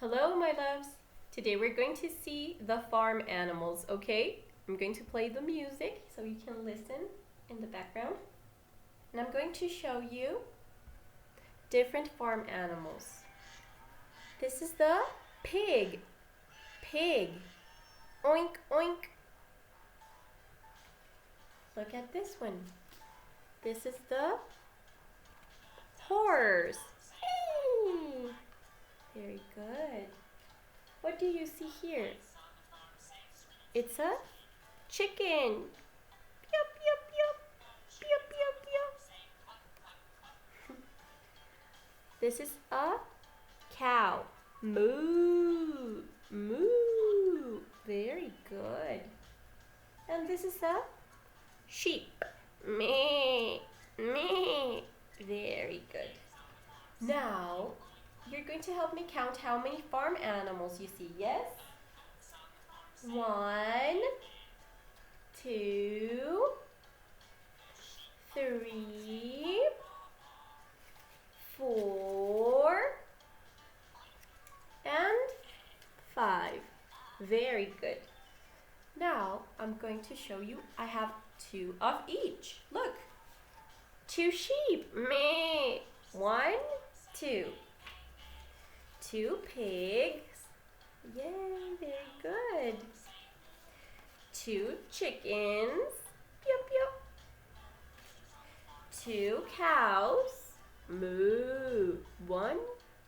Hello, my loves. Today we're going to see the farm animals, okay? I'm going to play the music so you can listen in the background. And I'm going to show you different farm animals. This is the pig. Pig. Oink, oink. Look at this one. This is the horse. Hey! Very good. What do you see here? It's a chicken. Yup, yup, yup. Yup, yup, yup. This is a cow. Moo. Moo. Very good. And this is a sheep. Meh. Meh. Very good. Now, you're going to help me count how many farm animals you see, yes? 1, 2, 3, 4, and 5. Very good. Now, I'm going to show you, I have 2 of each. Look, 2 sheep. Meh. 1, 2. 2 pigs. Yay, very good. 2 chickens. Yup, yup. 2 cows. Moo. 1,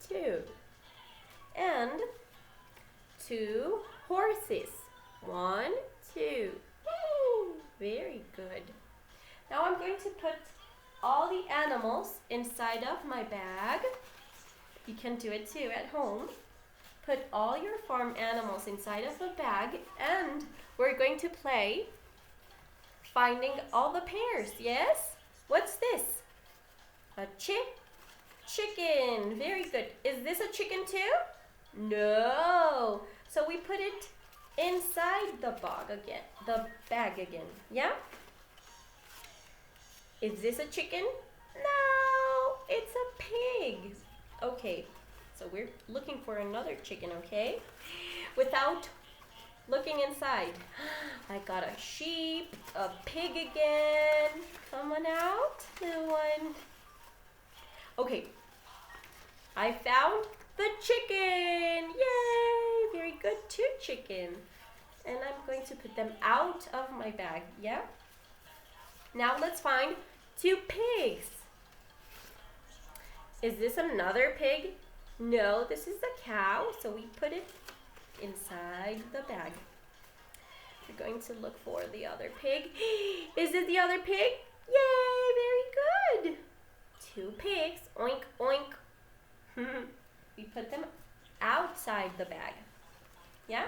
2. And 2 horses. 1, 2. Woo! Very good. Now I'm going to put all the animals inside of my bag. You can do it too at home. Put all your farm animals inside of a bag and we're going to play finding all the pairs, yes? What's this? A chicken. Very good. Is this a chicken too? No. So we put it inside the bag again. Yeah? Is this a chicken? No, it's a pig. Okay, so we're looking for another chicken, okay? Without looking inside. I got a sheep, a pig again. Come on out, little one. Okay, I found the chicken. Yay, very good, 2 chickens. And I'm going to put them out of my bag, yeah? Now let's find 2 pigs. Is this another pig? No, this is a cow, so we put it inside the bag. We're going to look for the other pig. Is it the other pig? Yay, very good. 2 pigs, oink, oink. We put them outside the bag. Yeah?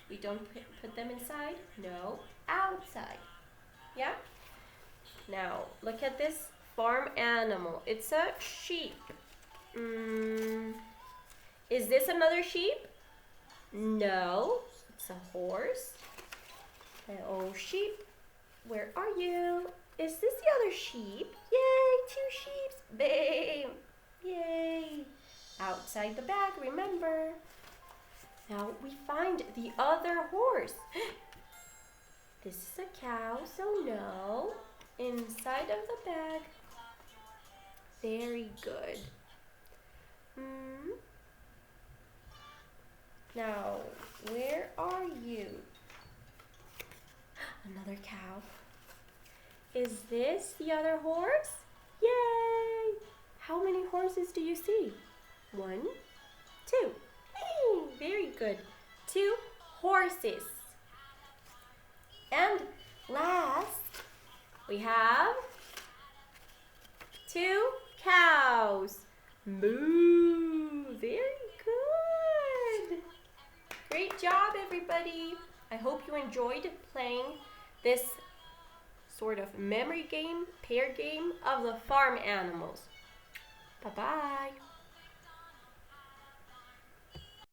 We don't put them inside? No, outside. Yeah? Now, look at this farm animal. It's a sheep. Is this another sheep? No, it's a horse. Oh, sheep, where are you? Is this the other sheep? Yay, 2 sheep. Bam. Yay. Outside the bag, remember. Now we find the other horse. This is a cow, so no. Inside of the bag. Very good. Now, where are you? Another cow. Is this the other horse? Yay! How many horses do you see? 1, 2. Hey, very good. 2 horses. And last, we have 2 cows. Moo. Very good. Great job, everybody. I hope you enjoyed playing this sort of memory game, pair game of the farm animals. Bye-bye.